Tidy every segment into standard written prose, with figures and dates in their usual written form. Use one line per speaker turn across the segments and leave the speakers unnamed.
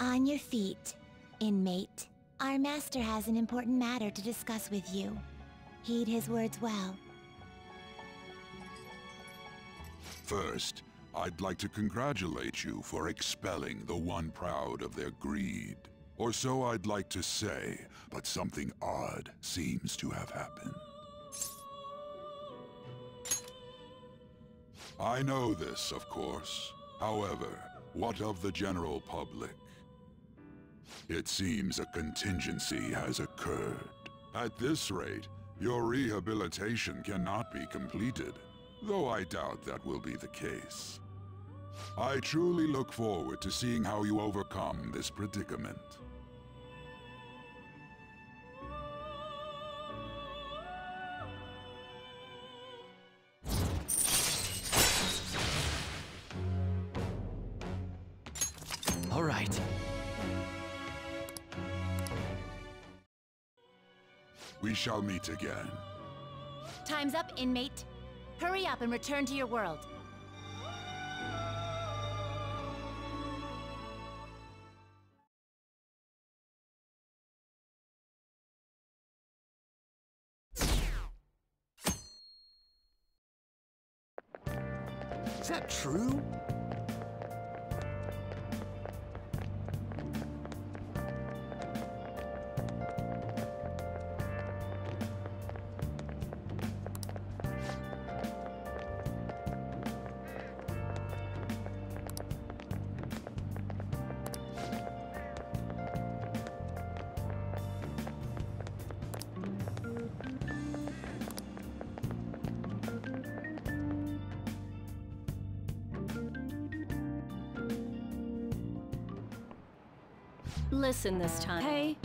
On your feet, inmate. Our master has an important matter to discuss with you. Heed his words well.
First, I'd like to congratulate you for expelling the one proud of their greed. Or so I'd like to say, but something odd seems to have happened. I know this, of course. However, what of the general public? It seems a contingency has occurred. At this rate, your rehabilitation cannot be completed, though I doubt that will be the case. I truly look forward to seeing how you overcome this predicament.
All right.
We shall meet again.
Time's up, inmate. Hurry up and return to your world.
Is that true?
Listen this time. Hey.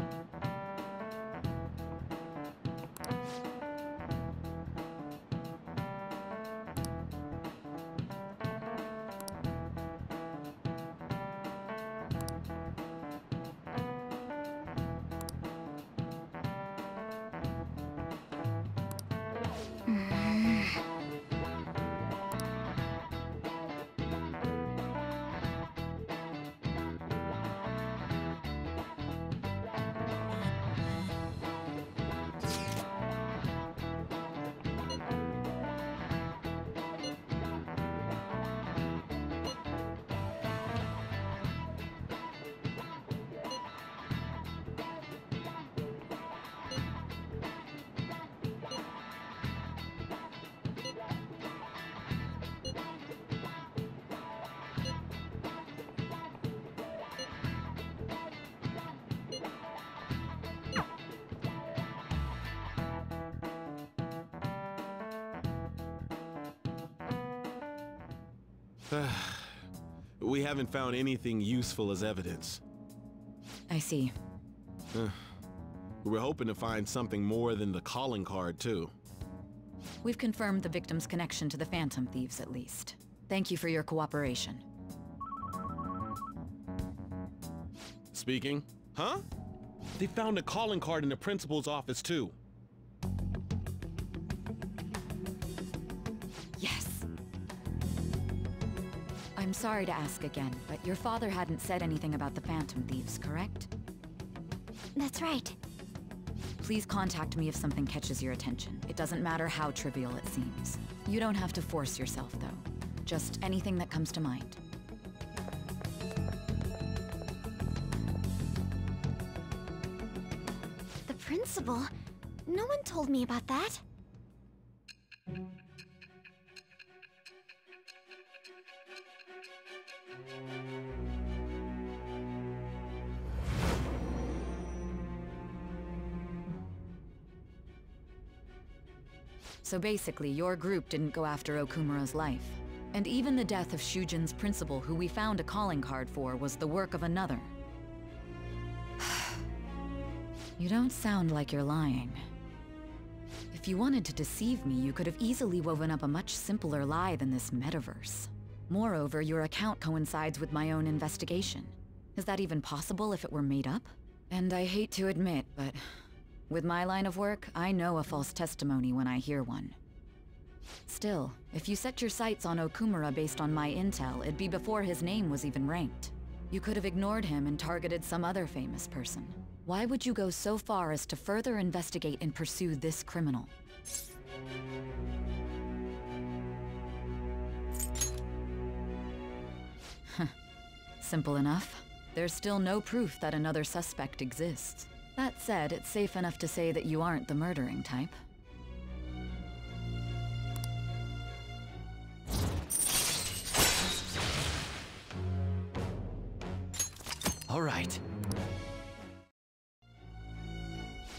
We haven't found anything useful as evidence.
I see.
We're hoping to find something more than the calling card, too.
We've confirmed the victim's connection to the Phantom Thieves, at least. Thank you for your cooperation.
Speaking? Huh? They found a calling card in the principal's office, too.
Yes. I'm sorry to ask again, but your father hadn't said anything about the Phantom Thieves, correct?
That's right.
Please contact me if something catches your attention. It doesn't matter how trivial it seems. You don't have to force yourself, though. Just anything that comes to mind.
The principal? No one told me about that.
So basically, your group didn't go after Okumura's life. And even the death of Shujin's principal, who we found a calling card for, was the work of another. You don't sound like you're lying. If you wanted to deceive me, you could have easily woven up a much simpler lie than this metaverse. Moreover, your account coincides with my own investigation. Is that even possible if it were made up? And I hate to admit, but with my line of work, I know a false testimony when I hear one. Still, if you set your sights on Okumura based on my intel, it'd be before his name was even ranked. You could have ignored him and targeted some other famous person. Why would you go so far as to further investigate and pursue this criminal? Simple enough. There's still no proof that another suspect exists. That said, it's safe enough to say that you aren't the murdering type.
All right.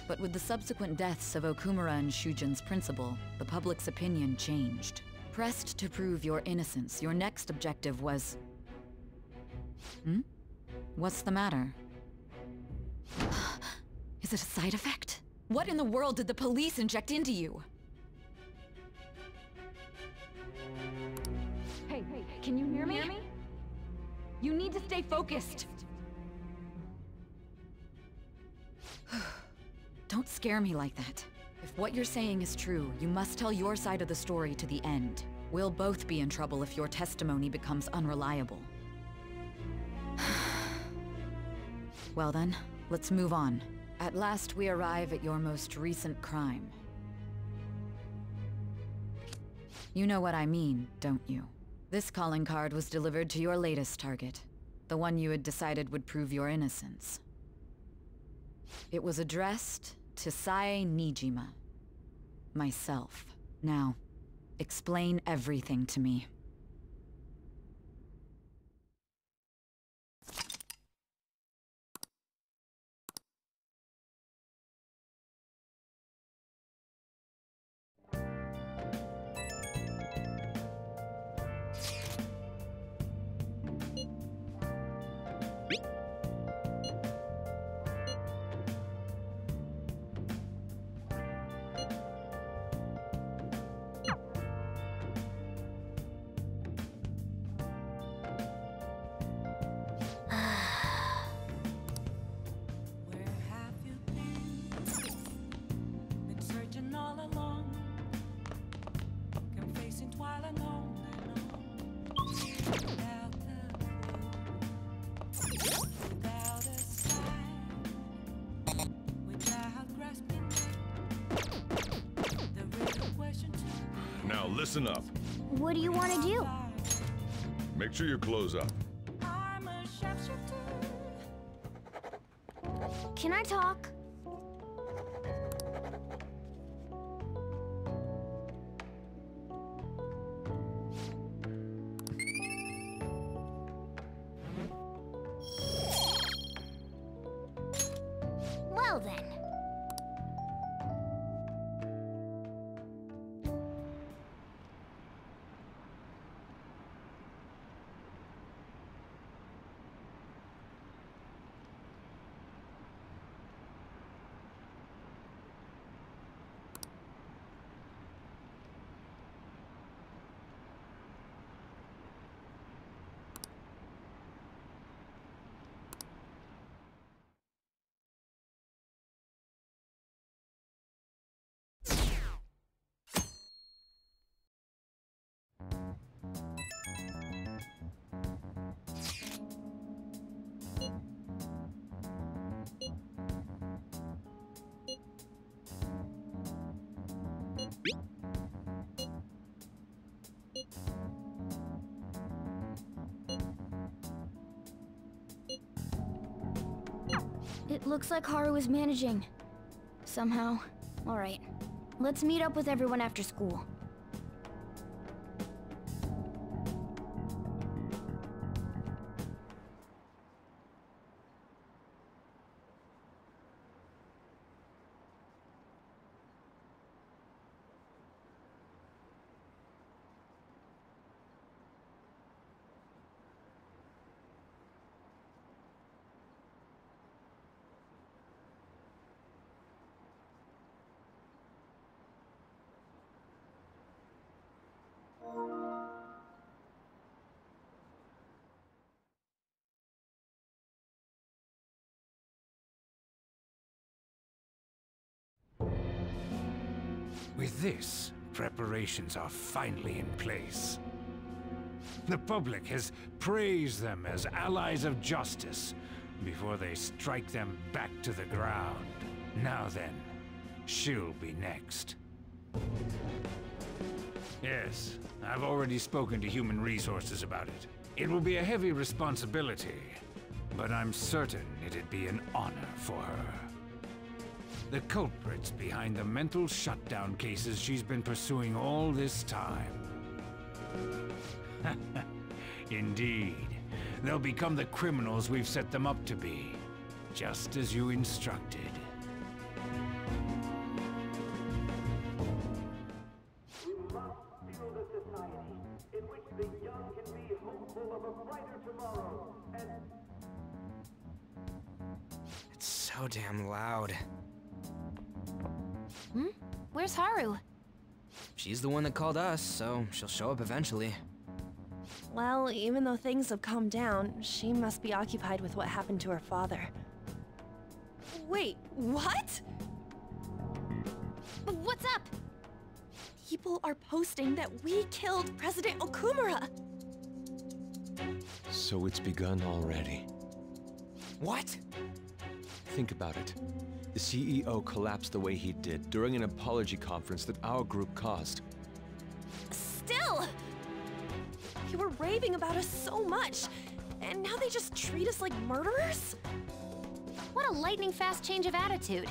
But with the subsequent deaths of Okumura and Shujin's principal, the public's opinion changed. Pressed to prove your innocence, your next objective was... What's the matter? Is it a side effect? What in the world did the police inject into you? Hey, can you hear me? You need to stay focused. Don't scare me like that. If what you're saying is true, you must tell your side of the story to the end. We'll both be in trouble if your testimony becomes unreliable. Well then, let's move on. At last we arrive at your most recent crime. You know what I mean, don't you? This calling card was delivered to your latest target. The one you had decided would prove your innocence. It was addressed to Sae Nijima. Myself. Now, explain everything to me.
Now listen up.
What do you want to do?
Make sure you close up.
Can I talk? Well then. It looks like Haru is managing. Somehow. Alright. Let's meet up with everyone after school.
With this, preparations are finally in place. The public has praised them as allies of justice before they strike them back to the ground. Now then, she'll be next. Yes, I've already spoken to Human Resources about it. It will be a heavy responsibility, but I'm certain it'd be an honor for her. The culprits behind the mental shutdown cases she's been pursuing all this time. Indeed. They'll become the criminals we've set them up to be, just as you instructed.
We must build a society in which the young can be hopeful of a brighter tomorrow, and...
It's so damn loud.
Where's Haru?
She's the one that called us, so she'll show up eventually.
Well, even though things have calmed down, she must be occupied with what happened to her father. Wait, what?
What's up?
People are posting that we killed President Okumura!
So it's begun already.
What?
Think about it. The CEO collapsed the way he did during an apology conference that our group caused.
Still! You were raving about us so much, and now they just treat us like murderers?
What a lightning-fast change of attitude.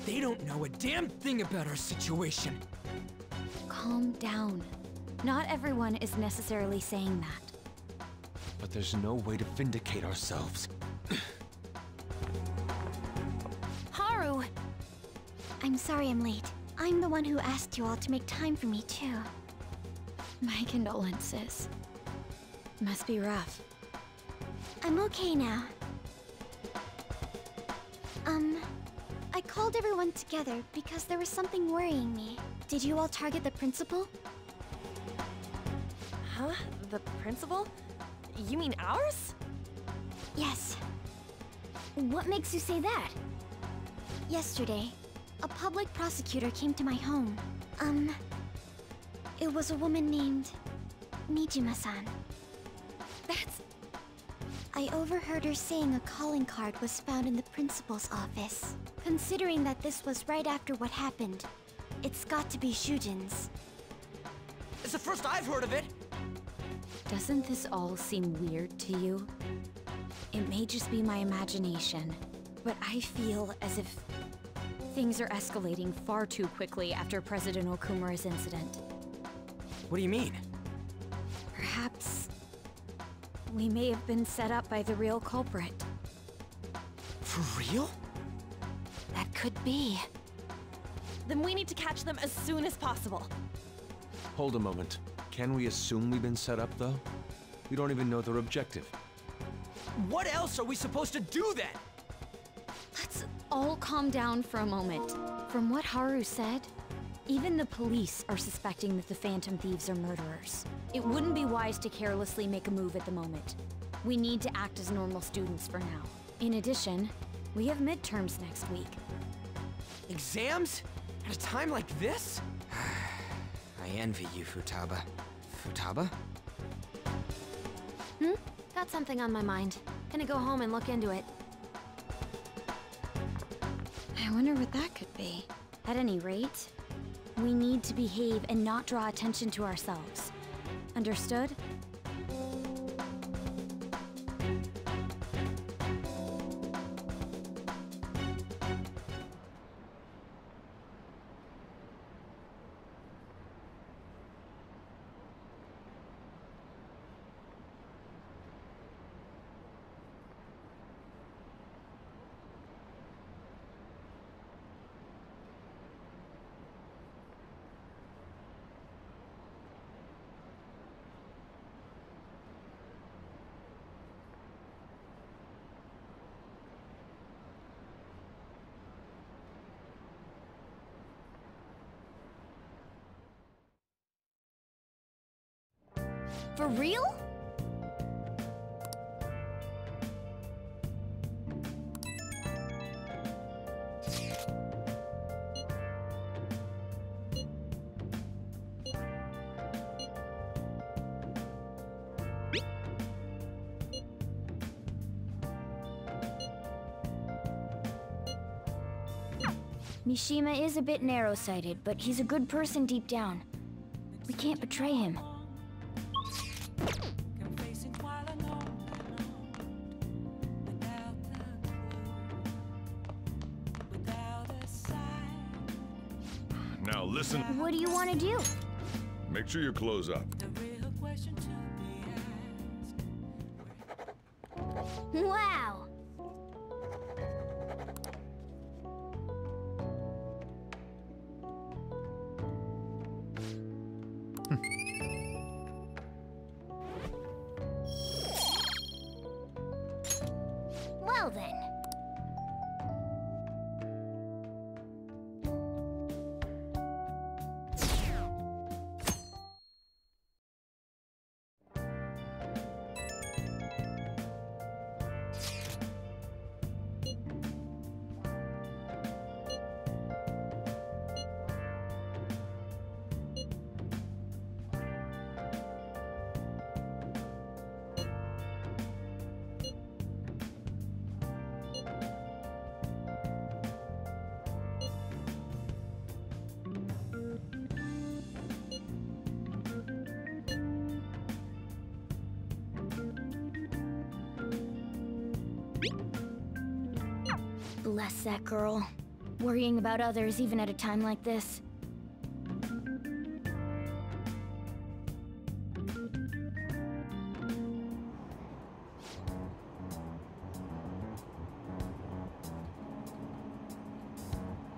They don't know a damn thing about our situation.
Calm down. Not everyone is necessarily saying that.
But there's no way to vindicate ourselves.
Haru!
I'm sorry I'm late. I'm the one who asked you all to make time for me, too.
My condolences. Must be rough.
I'm okay now. I called everyone together because there was something worrying me. Did you all target the principal?
Huh? The principal? You mean ours?
Yes.
What makes you say that?
Yesterday, a public prosecutor came to my home. It was a woman named Mijima-san.
That's...
I overheard her saying a calling card was found in the principal's office. Considering that this was right after what happened, it's got to be Shujin's.
It's the first I've heard of it!
Doesn't this all seem weird to you? It may just be my imagination, but I feel as if things are escalating far too quickly after President Okumura's incident.
What do you mean?
Perhaps we may have been set up by the real culprit.
For real?
That could be.
Then we need to catch them as soon as possible.
Hold a moment. Can we assume we've been set up, though? We don't even know their objective.
What else are we supposed to do then?
Let's all calm down for a moment. From what Haru said, even the police are suspecting that the Phantom Thieves are murderers. It wouldn't be wise to carelessly make a move at the moment. We need to act as normal students for now. In addition, we have midterms next week.
Exams? At a time like this? I envy you, Futaba. Futaba?
Got something on my mind. Gonna go home and look into it. I wonder what that could be. At any rate, we need to behave and not draw attention to ourselves. Understood?
For real?
Mishima is a bit narrow-sighted, but he's a good person deep down. We can't betray him.
Now listen.
What do you want to do?
Make sure you close up.
Wow! Well then. Bless that girl. Worrying about others even at a time like this.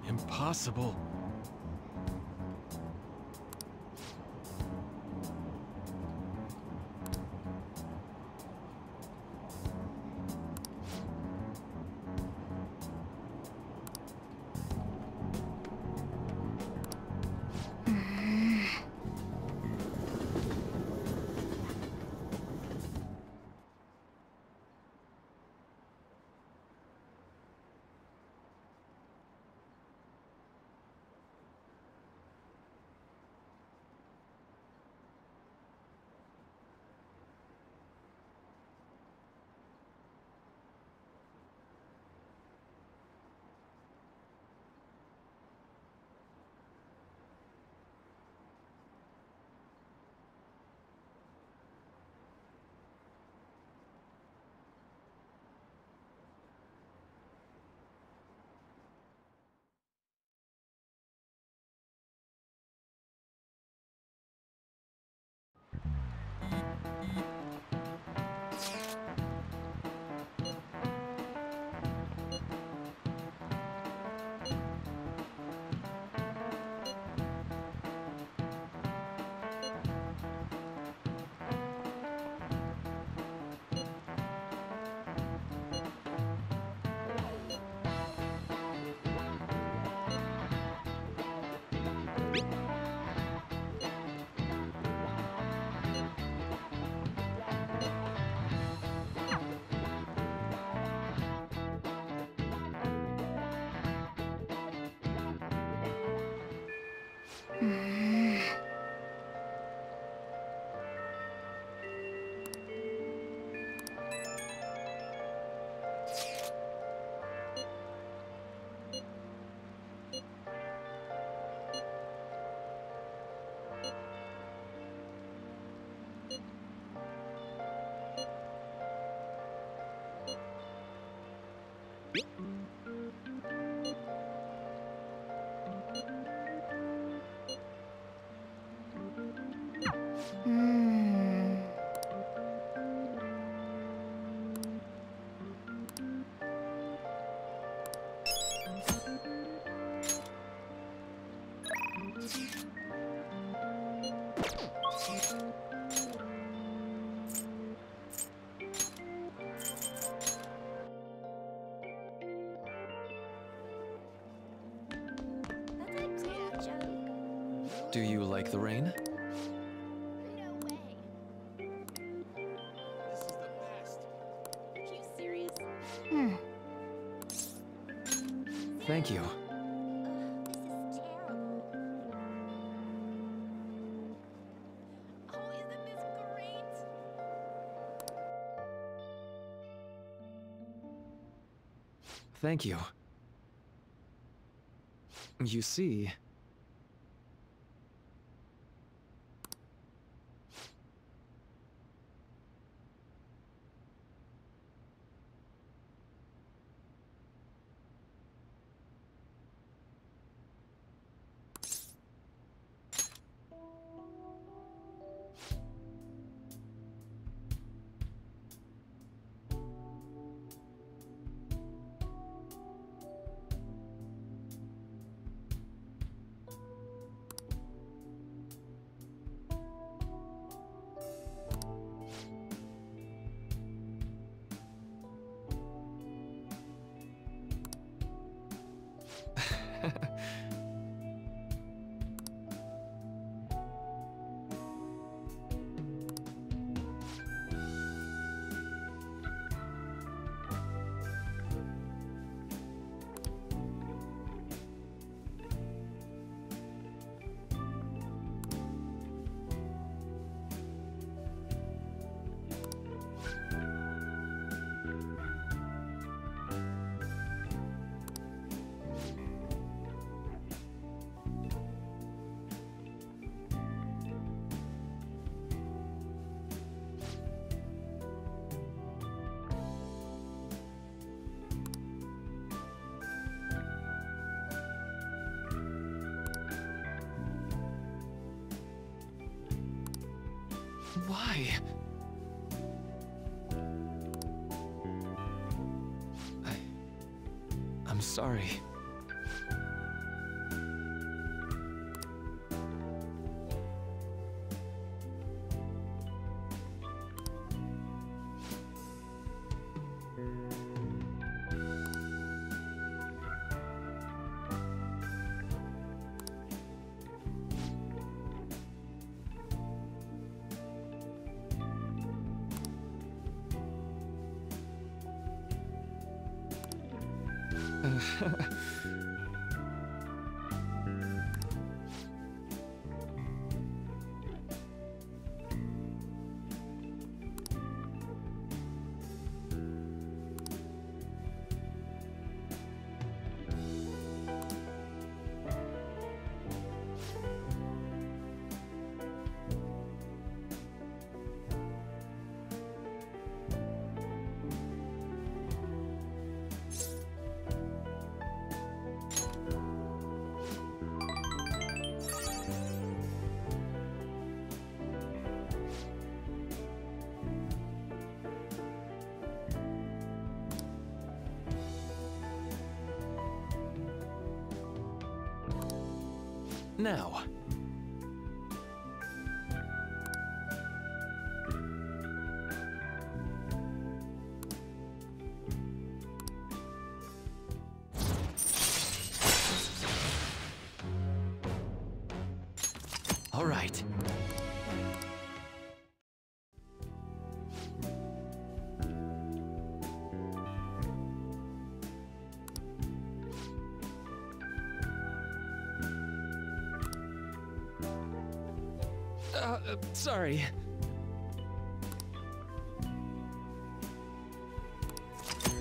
Impossible.
Do you like the rain? Thank you. Thank you. You see... Why? I'm sorry. Now. All right. Sorry.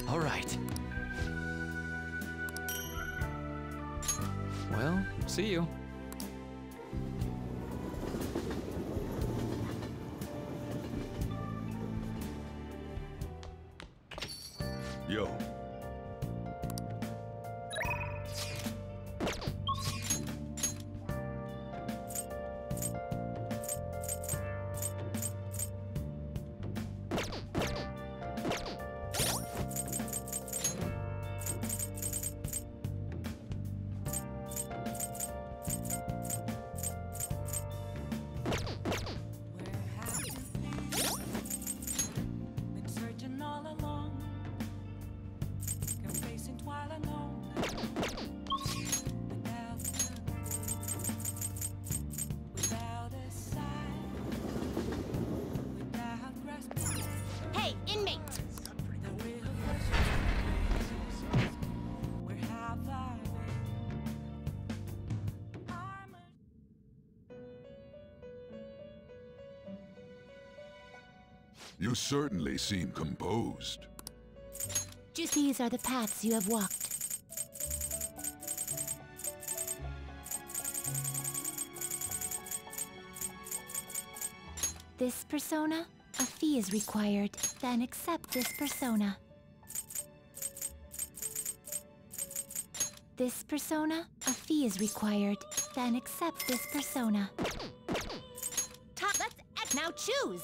All right. Well, see you.
Yo.
Hey, inmate!
You certainly seem composed.
Just these are the paths you have walked. This persona? A fee is required. Then accept this persona. This persona? A fee is required. Then accept this persona.
Let's now choose!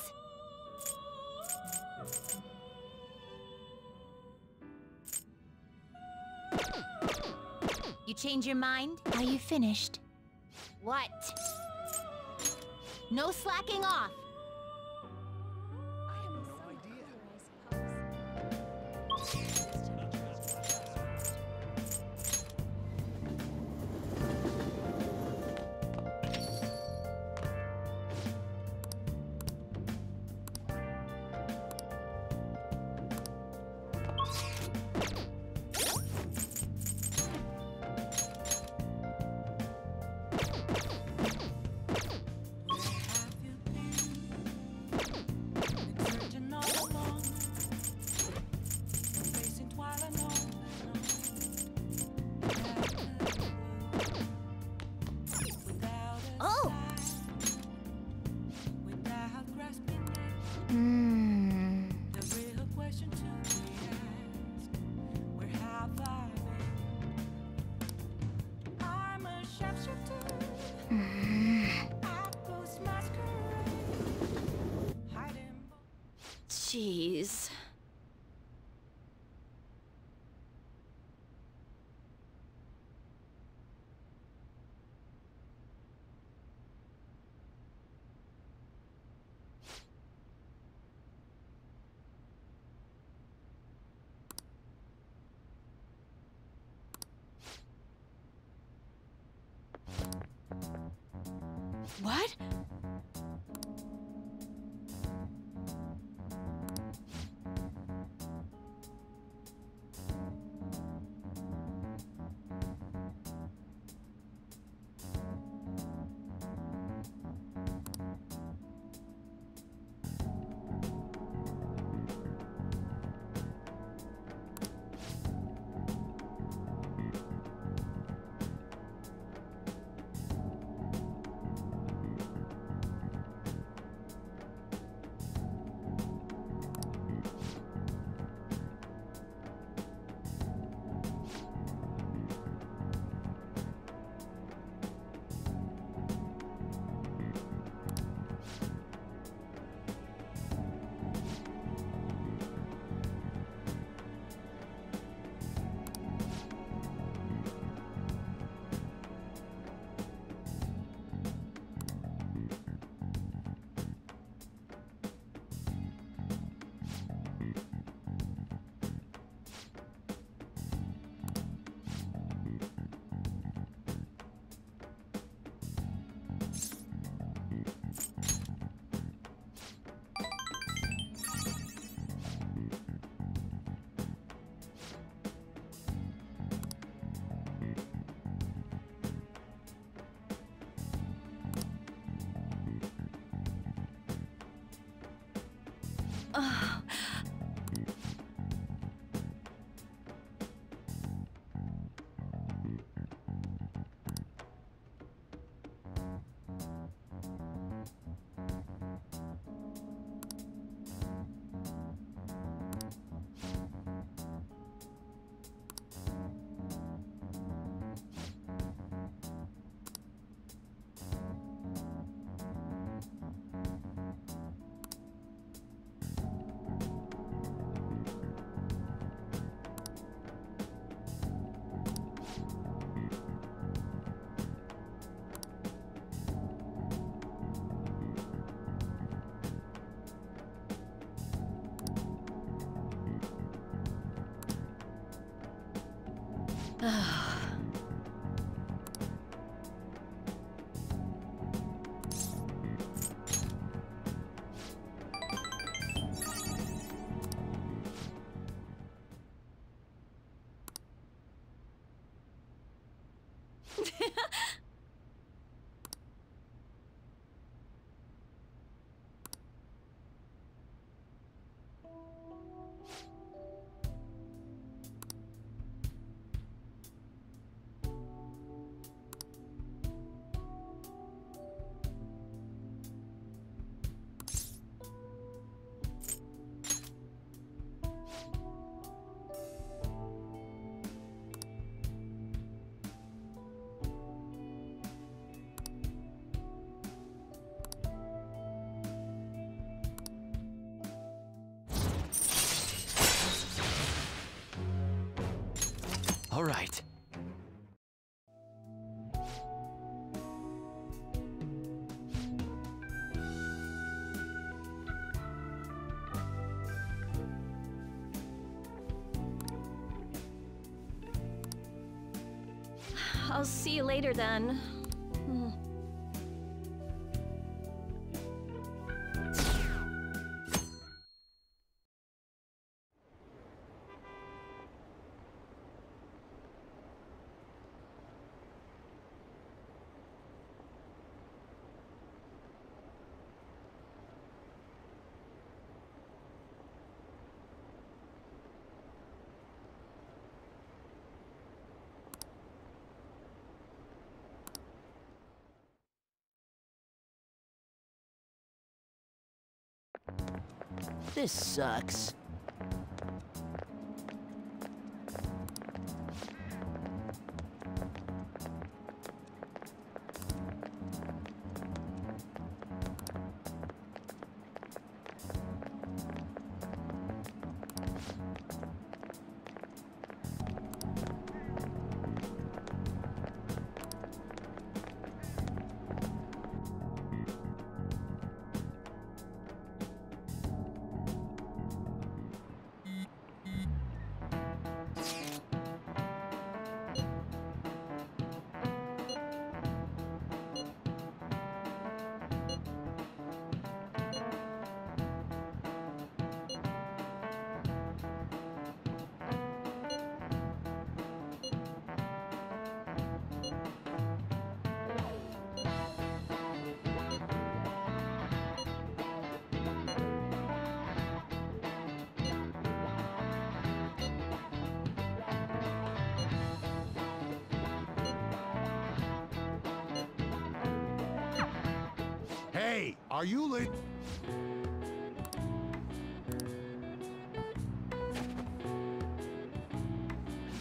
You change your mind?
Are you finished?
What? No slacking off! Jeez. What?
I'll see you later then.
This sucks.
Hey, are you late?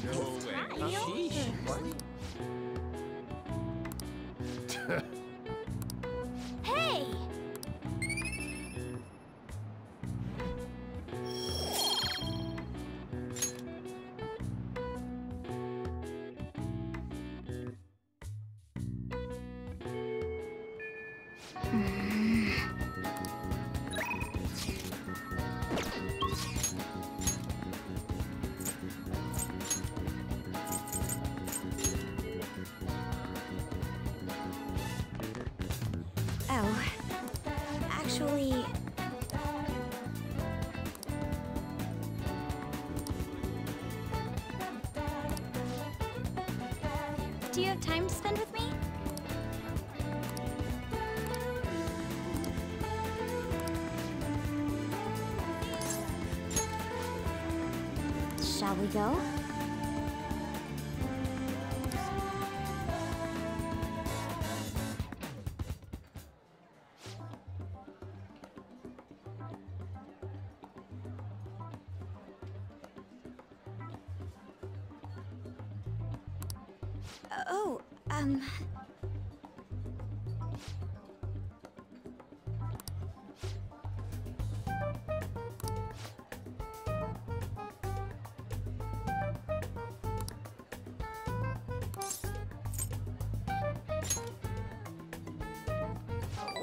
No way. Sheesh.
Hey! Oh, actually... Do you have time to spend with me? Shall we go? Oh,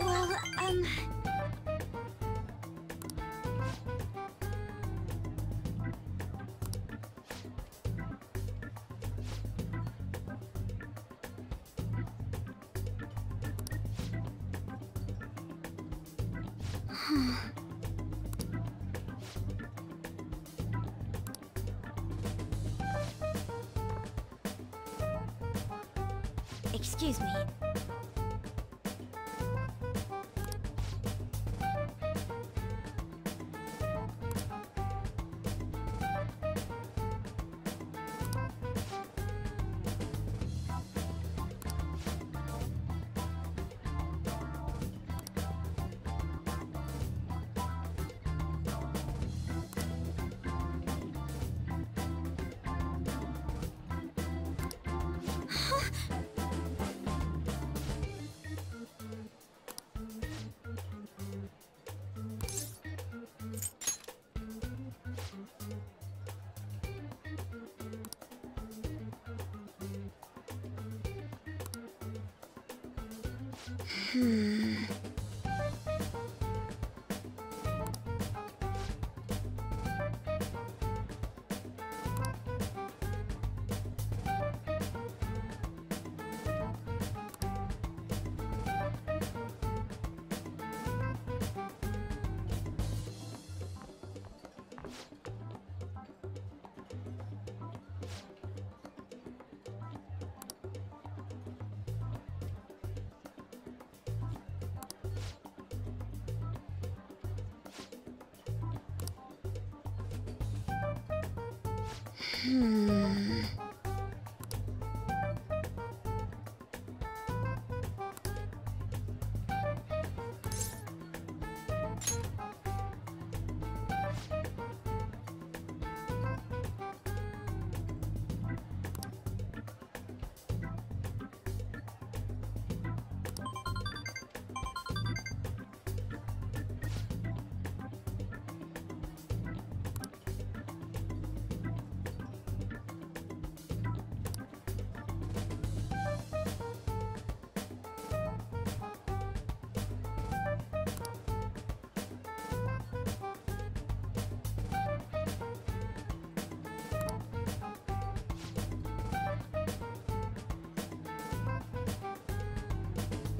well, excuse me.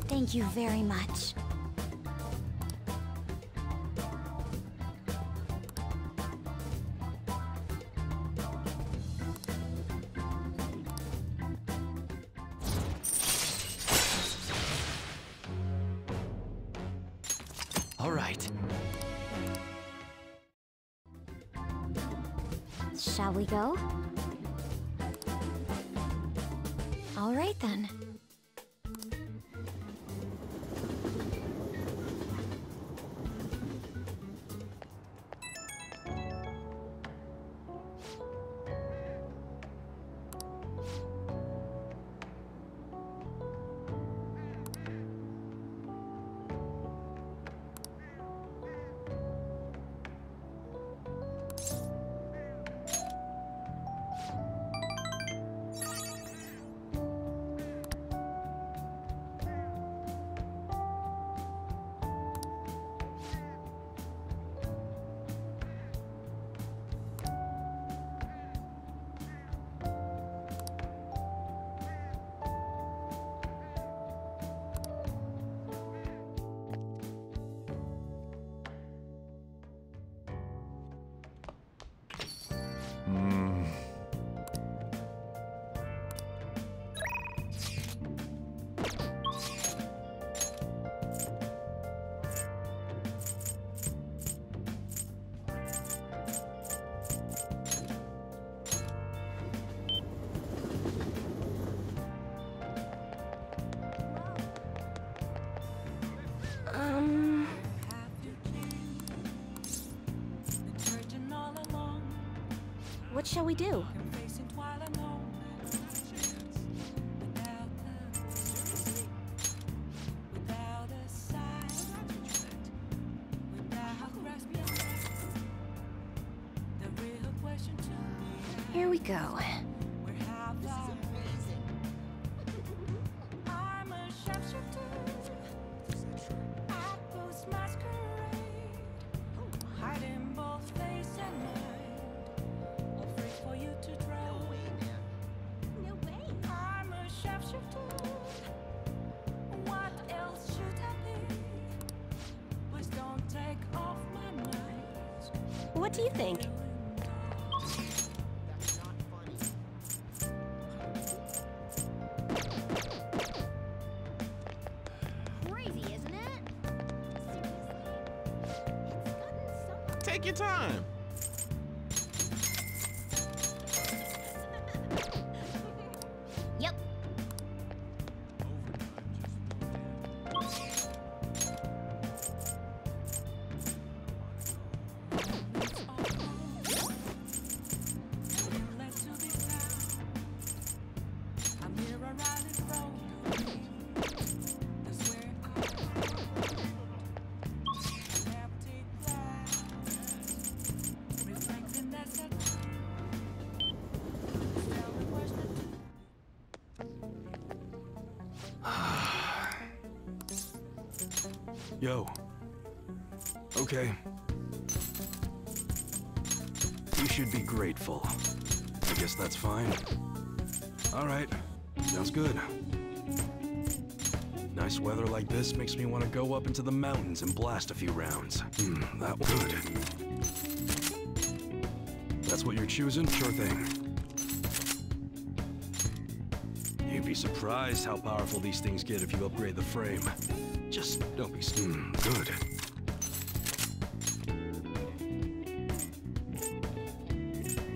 Thank you very much.
All right.
Shall we go? All right then.
What shall we do? Here we go.
What do you think?
Crazy, isn't it?
Take your time.
Yep.
Yo. Okay. You should be grateful. I guess that's fine. All right. Sounds good. Nice weather like this makes me want to go up into the mountains and blast a few rounds. That would. That's what you're choosing? Sure thing. You'd be surprised how powerful these things get if you upgrade the frame. Just don't be good.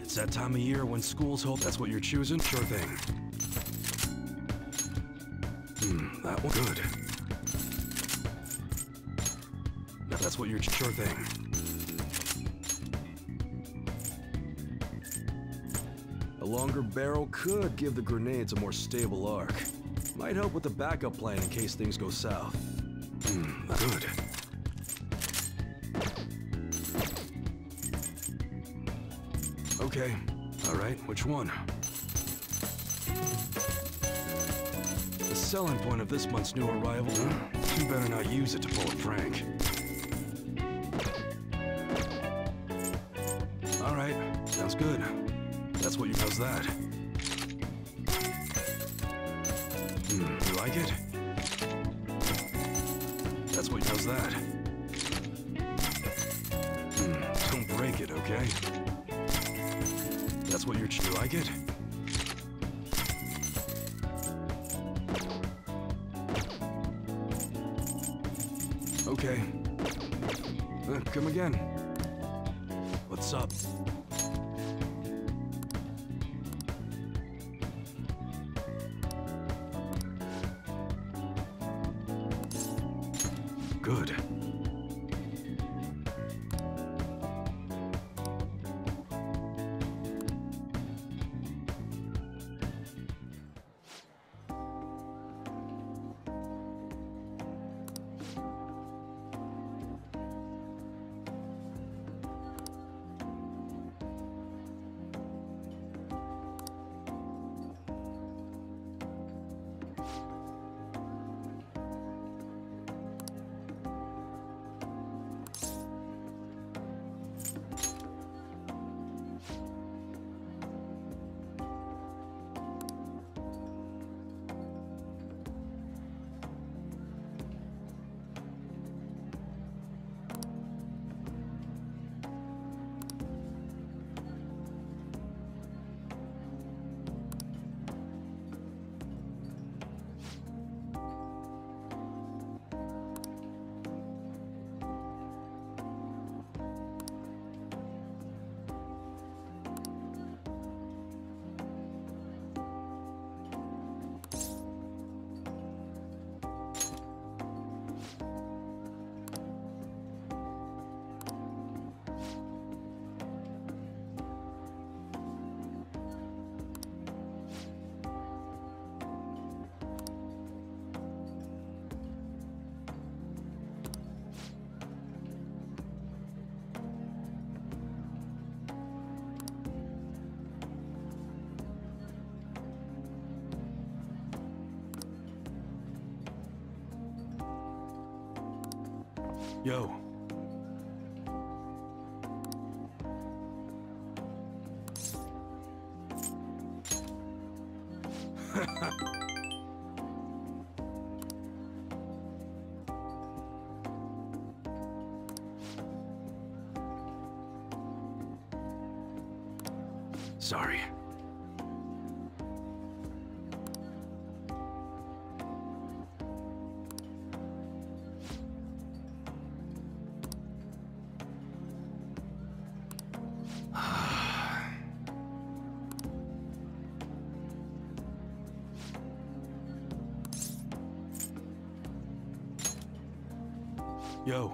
It's
that time of year when schools hold. That's what you're choosing? Sure thing. That one good. Now that's what you're sure thing.
A longer barrel could give the grenades a more stable arc. Might help with the backup plan in case things go south.
Good. Okay. All right, which one? The selling point of this month's new arrival. You better not use it to pull a prank. All right, sounds good. That's what you does that. You like it? That's what does that. Don't break it, okay? That's what you like it? Okay. Come again. What's up? Good. Yo. Sorry. Yo.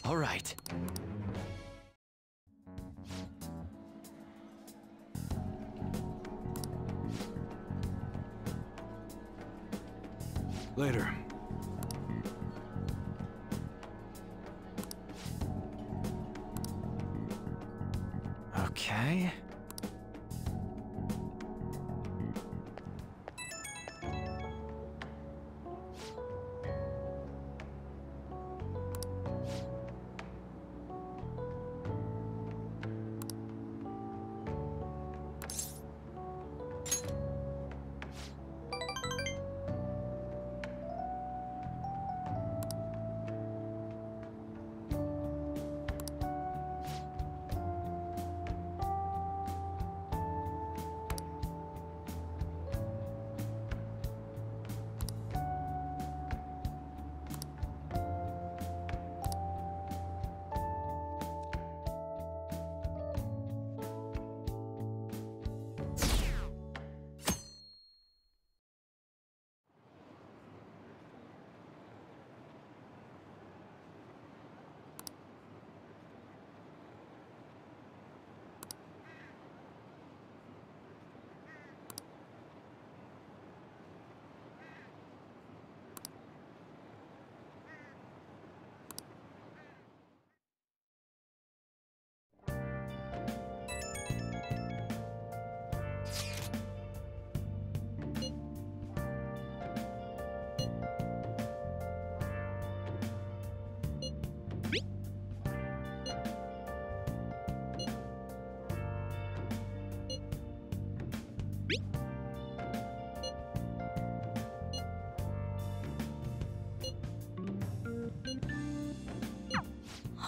All right. Later. Okay.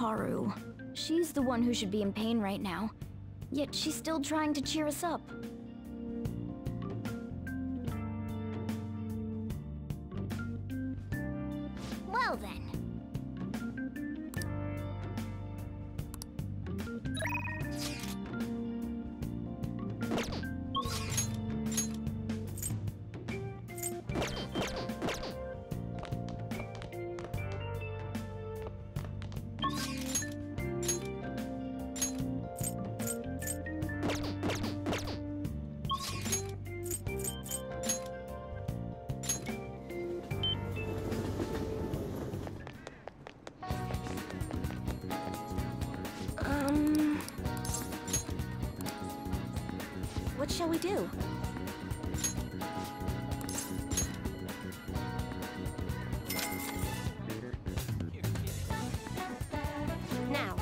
Haru. She's the one who should be in pain right now. Yet she's still trying to cheer us up. Well then. What shall we do? Now.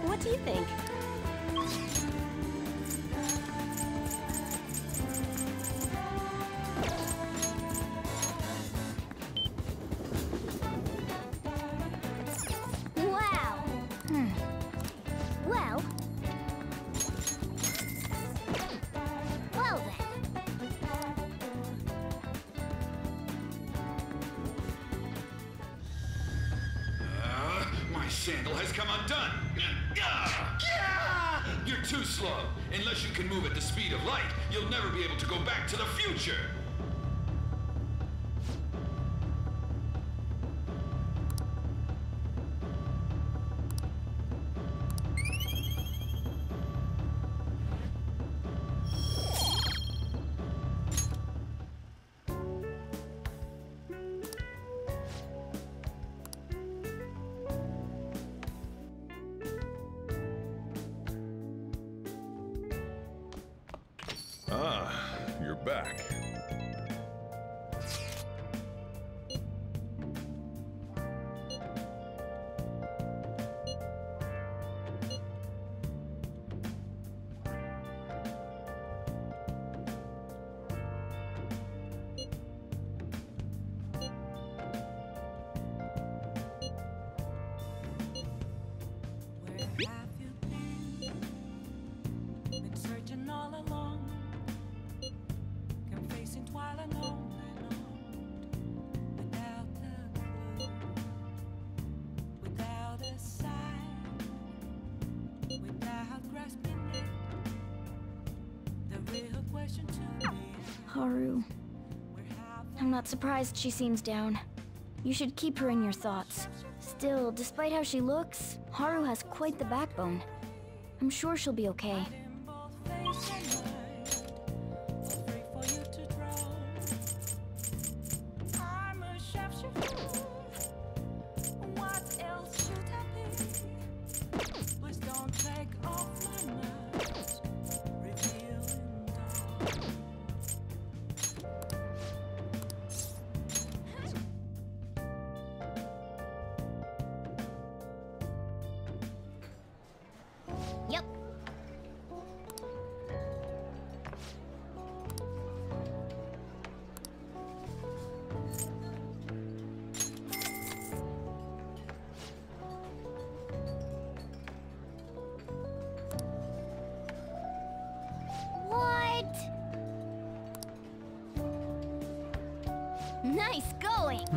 What do you think? Wow. Well. Well then.
My sandal has come undone. You're too slow. Unless you can move at the speed of light, you'll never be able to go back to the future.
Ah, you're back.
Haru. I'm not surprised she seems down. You should keep her in your thoughts. Still, despite how she looks, Haru has quite the backbone. I'm sure she'll be okay.
Yep. What? Nice going.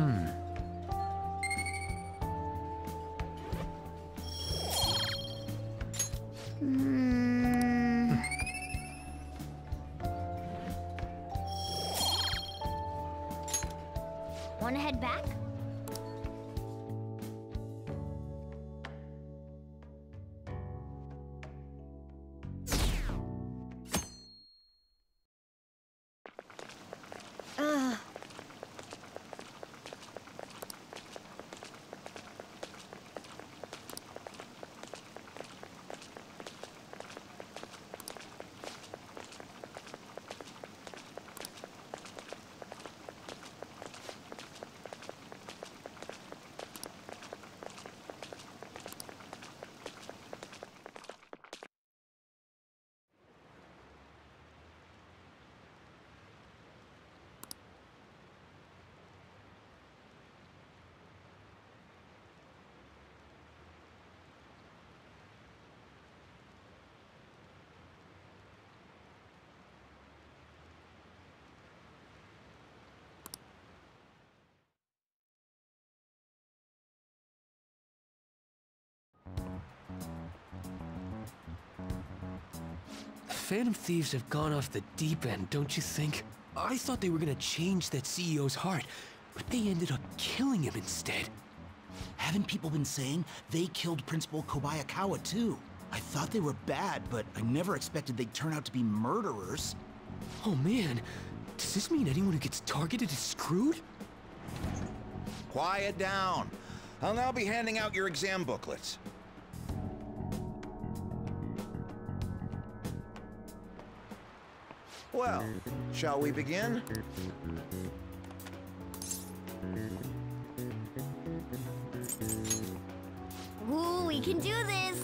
Wanna head back?
Phantom Thieves have gone off the deep end, don't you think? I thought they were gonna change that CEO's heart, but they ended up killing him instead.
Haven't people been saying they killed Principal Kobayakawa too? I thought they were bad, but I never expected they'd turn out to be murderers.
Oh man, does this mean anyone who gets targeted is screwed?
Quiet down. I'll now be handing out your exam booklets. Well, shall we begin?
Ooh, we can do this!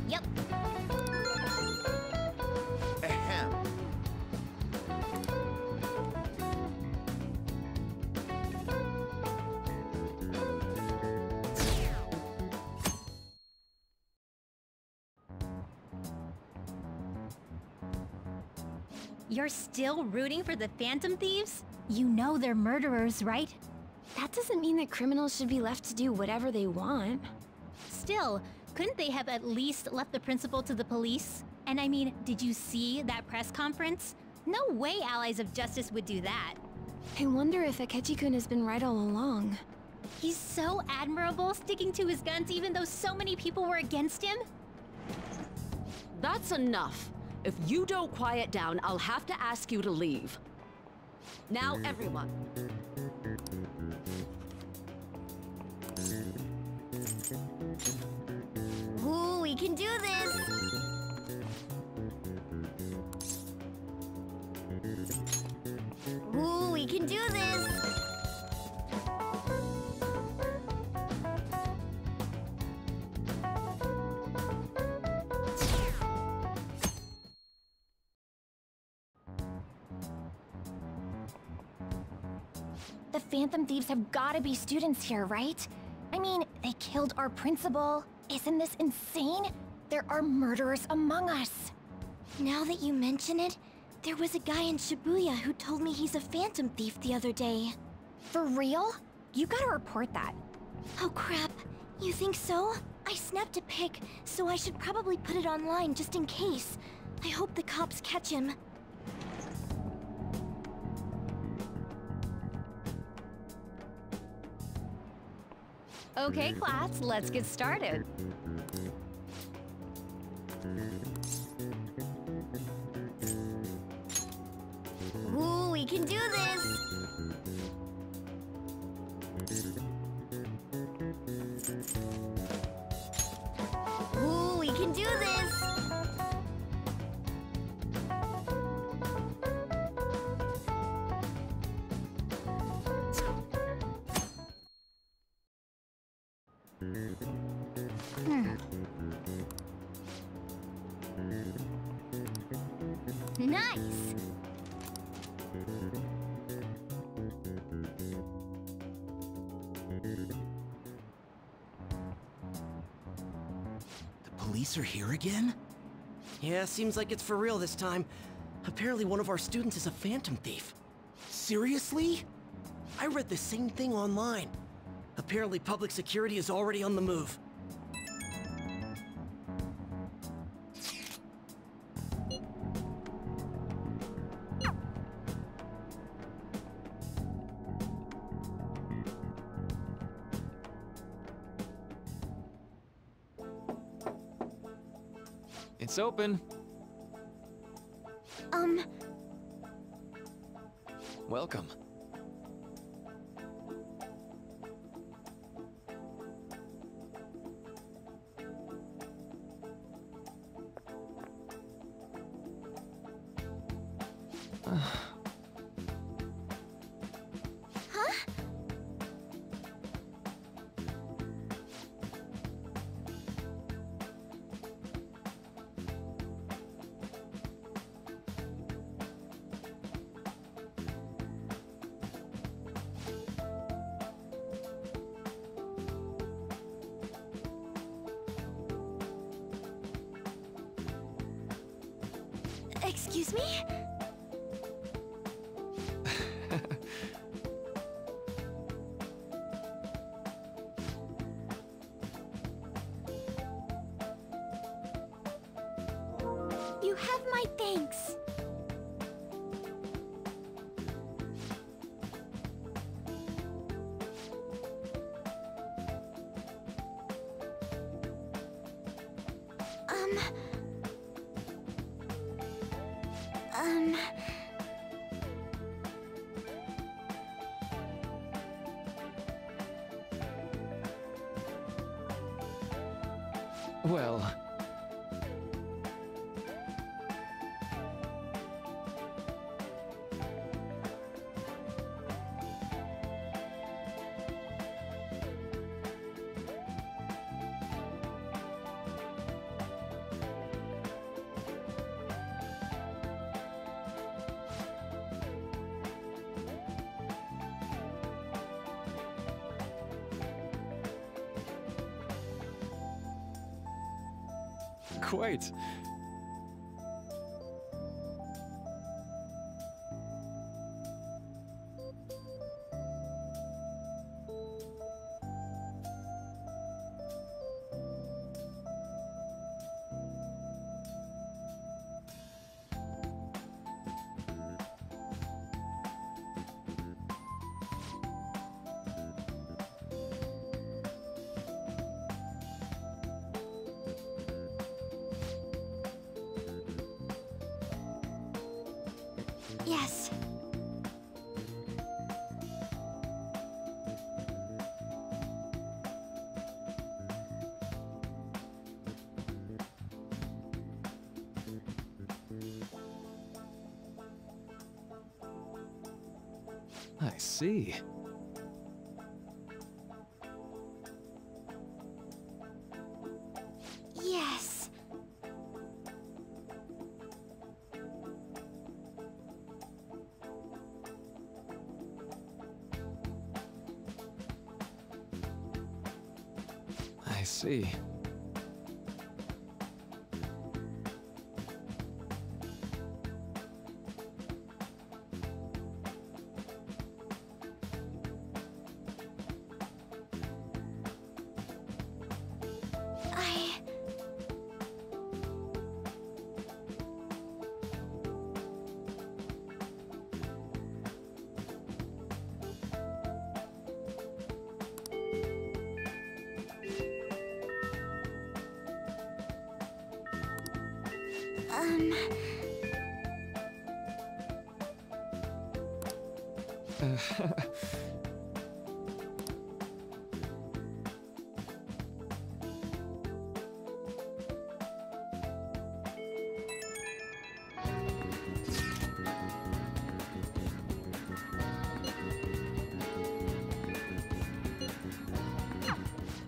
Yep.
Ahem.
You're still rooting for the Phantom Thieves?
You know they're murderers, right?
That doesn't mean that criminals should be left to do whatever they want.
Still, couldn't they have at least left the principal to the police? And I mean, did you see that press conference? No way Allies of Justice would do that.
I wonder if Akechi-kun has been right all along.
He's so admirable, sticking to his guns even though so many people were against him.
That's enough. If you don't quiet down, I'll have to ask you to leave. Now, everyone.
Ooh, we can do this! Ooh, we can do this! The Phantom Thieves have gotta be students here, right? I mean, they killed our principal. Isn't this insane? There are murderers among us. Now that you mention it, there was a guy in Shibuya who told me he's a Phantom Thief the other day. For real? You gotta report that. Oh crap, you think so? I snapped a pic, so I should probably put it online just in case. I hope the cops catch him.
Okay, class, let's get started.
Ooh, we can do this! Ooh, we can do this! Nice!
The police are here again?
Yeah, seems like it's for real this time. Apparently one of our students is a Phantom Thief.
Seriously?
I read the same thing online. Apparently public security is already on the move.
It's open. Welcome.
Huh? Excuse me? You have my thanks.
Well... Quite.
Yes.
I see.
Yes.
I see.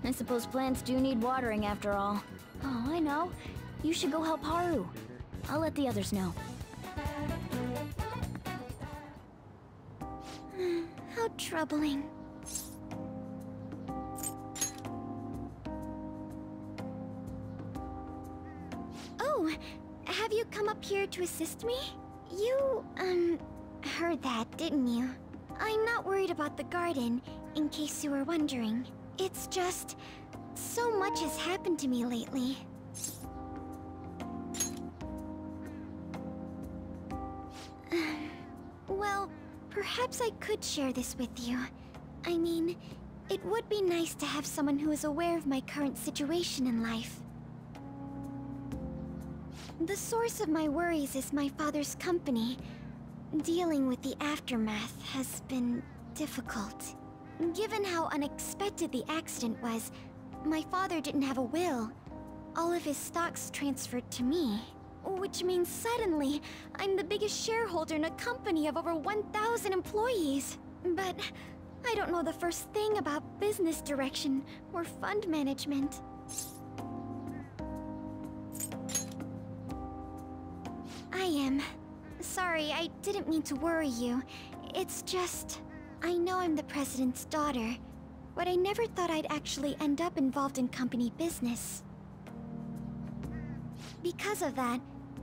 I suppose plants do need watering after all. Oh, I know. You should go help Haru. I'll let the others know.
How troubling. Oh, have you come up here to assist me? You, heard that, didn't you? I'm not worried about the garden, in case you were wondering. It's just... so much has happened to me lately. Well, perhaps I could share this with you. I mean, it would be nice to have someone who is aware of my current situation in life. The source of my worries is my father's company. Dealing with the aftermath has been difficult. Given how unexpected the accident was, my father didn't have a will. All of his stocks transferred to me. Which means suddenly, I'm the biggest shareholder in a company of over 1,000 employees. But I don't know the first thing about business direction or fund management. I am. Sorry, I didn't mean to worry you. It's just... I know I'm the president's daughter, but I never thought I'd actually end up involved in company business. Because of that,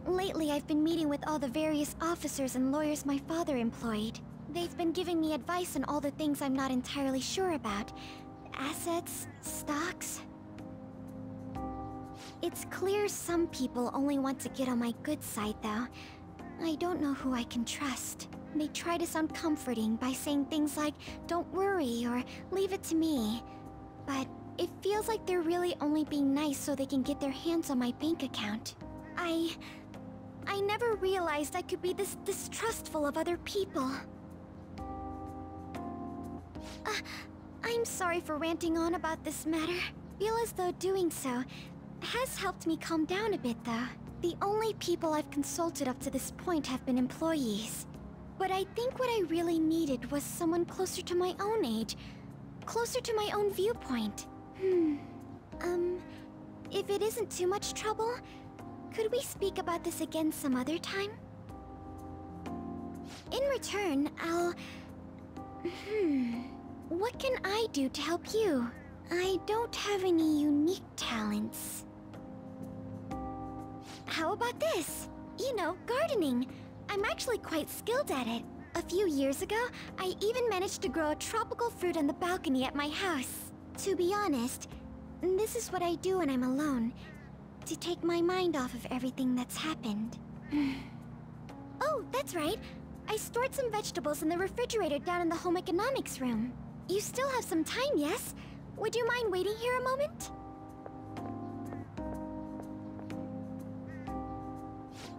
Lately, I've been meeting with all the various officers and lawyers my father employed. They've been giving me advice on all the things I'm not entirely sure about. Assets, stocks. It's clear some people only want to get on my good side, though. I don't know who I can trust. They try to sound comforting by saying things like, "Don't worry," or "Leave it to me." But it feels like they're really only being nice so they can get their hands on my bank account. I never realized I could be this distrustful of other people. I'm sorry for ranting on about this matter. Feel as though doing so has helped me calm down a bit, though. The only people I've consulted up to this point have been employees. But I think what I really needed was someone closer to my own age, closer to my own viewpoint. If it isn't too much trouble, could we speak about this again some other time? In return, what can I do to help you? I don't have any unique talents. How about this? You know, gardening. I'm actually quite skilled at it. A few years ago, I even managed to grow a tropical fruit on the balcony at my house. To be honest, this is what I do when I'm alone, to take my mind off of everything that's happened. Oh, that's right. I stored some vegetables in the refrigerator down in the home economics room. You still have some time, yes? Would you mind waiting here a moment?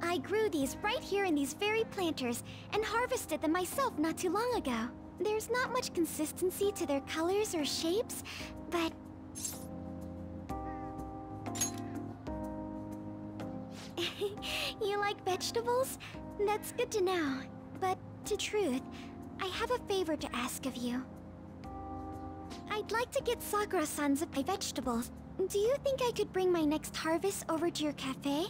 I grew these right here in these very planters and harvested them myself not too long ago. There's not much consistency to their colors or shapes, but... You like vegetables? That's good to know. But, to truth, I have a favor to ask of you. I'd like to get Sakura-san's of my vegetables. Do you think I could bring my next harvest over to your cafe?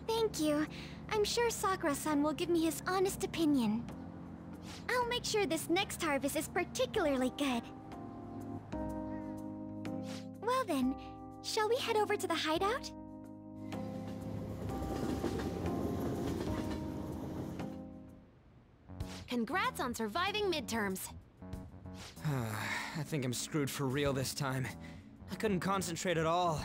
Thank you. I'm sure Sakura-san will give me his honest opinion. I'll make sure this next harvest is particularly good. Well then, shall we head over to the hideout?
Congrats on surviving midterms.
I think I'm screwed for real this time. I couldn't concentrate at all.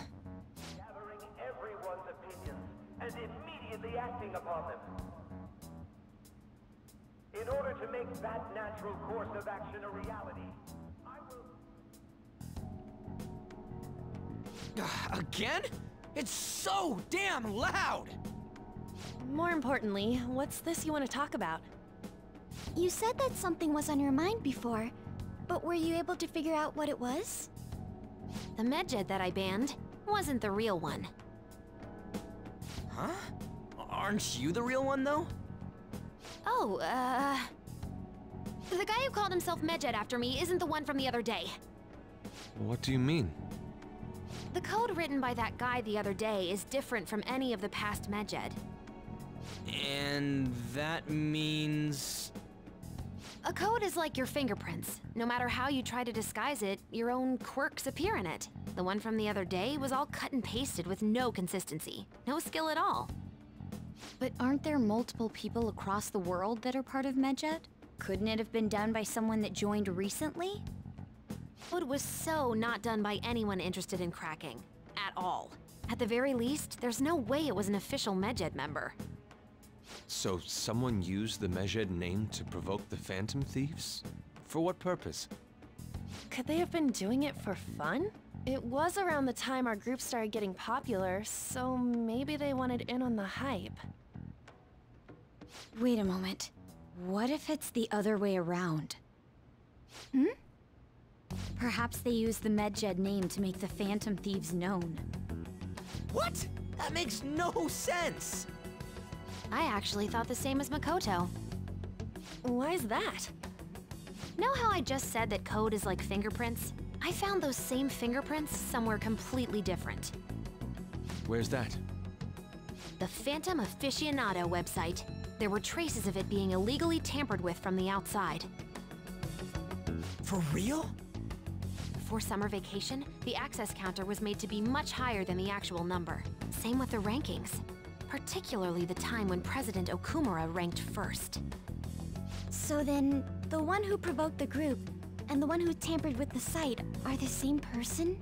Gathering everyone's opinions and immediately acting upon them. In order to make that natural course of action a reality, I will...
Again? It's so damn loud!
More importantly, what's this you want to talk about?
You said that something was on your mind before, but were you able to figure out what it was?
The medjed that I banned wasn't the real one.
Huh? Aren't you the real one, though?
Oh, the guy who called himself medjed after me isn't the one from the other day.
What do you mean?
The code written by that guy the other day is different from any of the past medjed.
And that means...
A code is like your fingerprints. No matter how you try to disguise it, your own quirks appear in it. The one from the other day was all cut and pasted with no consistency. No skill at all. But aren't there multiple people across the world that are part of medjed? Couldn't it have been done by someone that joined recently? It was so not done by anyone interested in cracking. At all. At the very least, there's no way it was an official medjed member.
So someone used the Medjed name to provoke the Phantom Thieves? For what purpose?
Could they have been doing it for fun? It was around the time our group started getting popular, so maybe they wanted in on the hype.
Wait a moment. What if it's the other way around? Perhaps they used the Medjed name to make the Phantom Thieves known.
What? That makes no sense!
I actually thought the same as Makoto.
Why's that?
Know how I just said that code is like fingerprints? I found those same fingerprints somewhere completely different.
Where's that?
The Phantom Aficionado website. There were traces of it being illegally tampered with from the outside.
For real?
before summer vacation, the access counter was made to be much higher than the actual number. Same with the rankings, particularly the time when President Okumura ranked first.
So then, the one who provoked the group and the one who tampered with the site are the same person?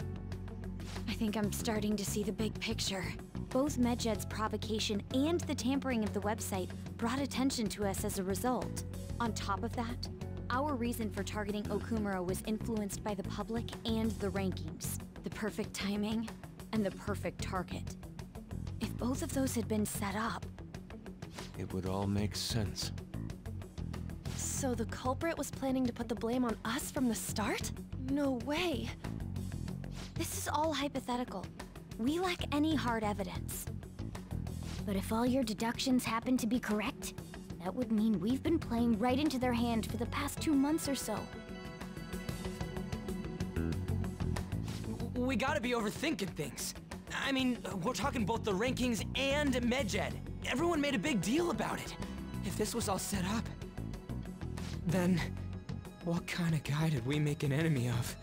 I think I'm starting to see the big picture. Both Medjed's provocation and the tampering of the website brought attention to us as a result. On top of that, our reason for targeting Okumura was influenced by the public and the rankings. The perfect timing and the perfect target. If both of those had been set up...
It would all make sense.
So the culprit was planning to put the blame on us from the start? No way.
This is all hypothetical. We lack any hard evidence. But if all your deductions happen to be correct, that would mean we've been playing right into their hand for the past 2 months or so.
We gotta be overthinking things. I mean, we're talking both the rankings and Medjed. Everyone made a big deal about it. If this was all set up, then what kind of guy did we make an enemy of?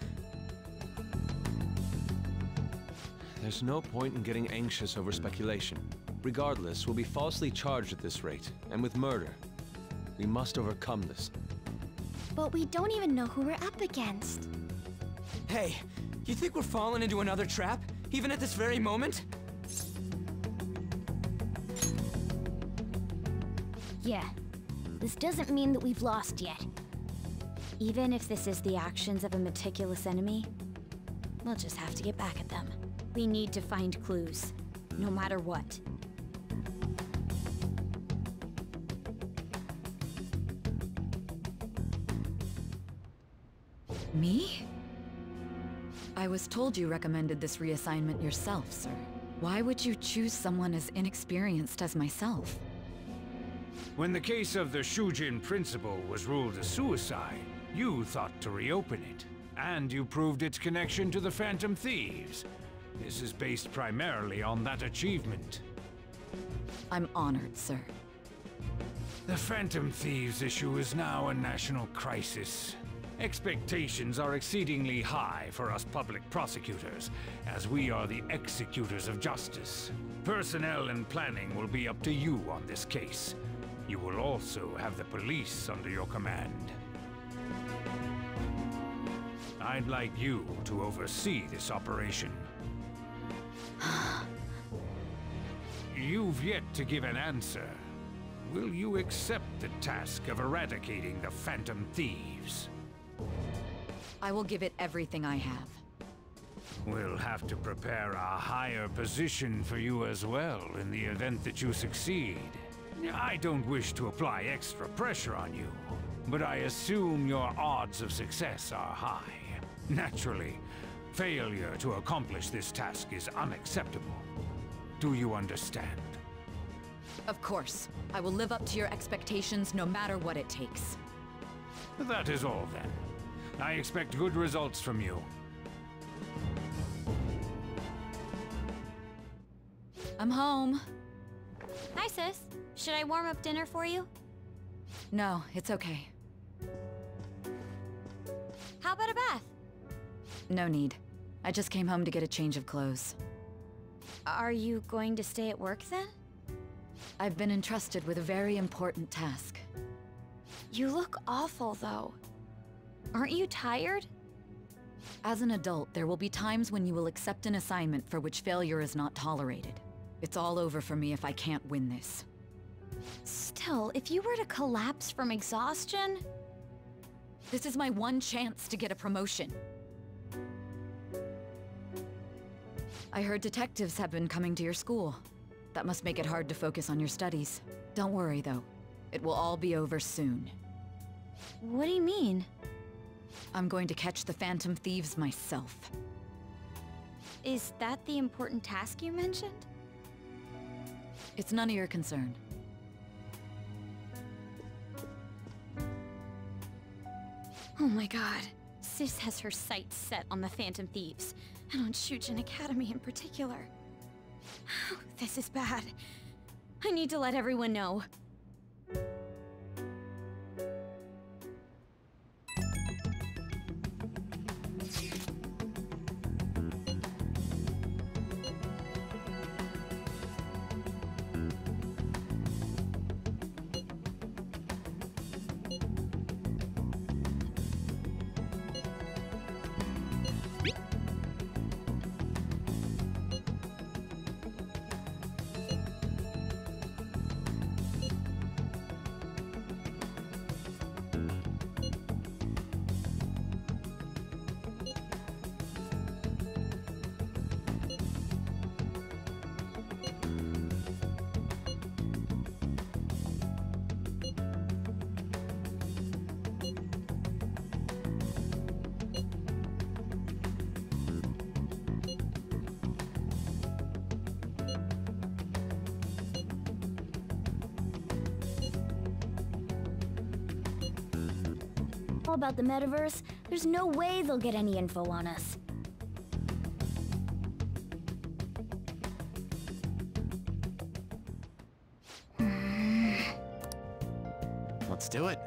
There's no point in getting anxious over speculation. Regardless, we'll be falsely charged at this rate, and with murder. We must overcome this.
But we don't even know who we're up against.
Hey, you think we're falling into another trap, even at this very moment?
Yeah, this doesn't mean that we've lost yet.
Even if this is the actions of a meticulous enemy, we'll just have to get back at them. We need to find clues, no matter what.
Me? I was told you recommended this reassignment yourself, sir. Why would you choose someone as inexperienced as myself?
When the case of the Shujin principal was ruled a suicide, you thought to reopen it. And you proved its connection to the Phantom Thieves. This is based primarily on that achievement.
I'm honored, sir.
The Phantom Thieves issue is now a national crisis. Expectations are exceedingly high for us public prosecutors, as we are the executors of justice. Personnel and planning will be up to you on this case. You will also have the police under your command. I'd like you to oversee this operation. You've yet to give an answer. Will you accept the task of eradicating the Phantom Thieves?
I will give it everything I have.
We'll have to prepare a higher position for you as well in the event that you succeed. I don't wish to apply extra pressure on you, but I assume your odds of success are high. Naturally, failure to accomplish this task is unacceptable. Do you understand?
Of course. I will live up to your expectations no matter what it takes.
That is all then. I expect good results from you.
I'm home.
Hi, sis. Should I warm up dinner for you?
No, it's okay.
How about a bath?
No need. I just came home to get a change of clothes.
Are you going to stay at work then?
I've been entrusted with a very important task.
You look awful, though. Aren't you tired?
As an adult, there will be times when you will accept an assignment for which failure is not tolerated. It's all over for me if I can't win this.
Still, if you were to collapse from exhaustion...
This is my one chance to get a promotion. I heard detectives have been coming to your school. That must make it hard to focus on your studies. Don't worry, though. It will all be over soon.
What do you mean?
I'm going to catch the Phantom Thieves myself.
Is that the important task you mentioned?
It's none of your concern.
Oh my god. Sis has her sights set on the Phantom Thieves, and on Shujin Academy in particular. This is bad. I need to let everyone know.
all about the metaverse, there's no way they'll get any info on us.
Let's do it.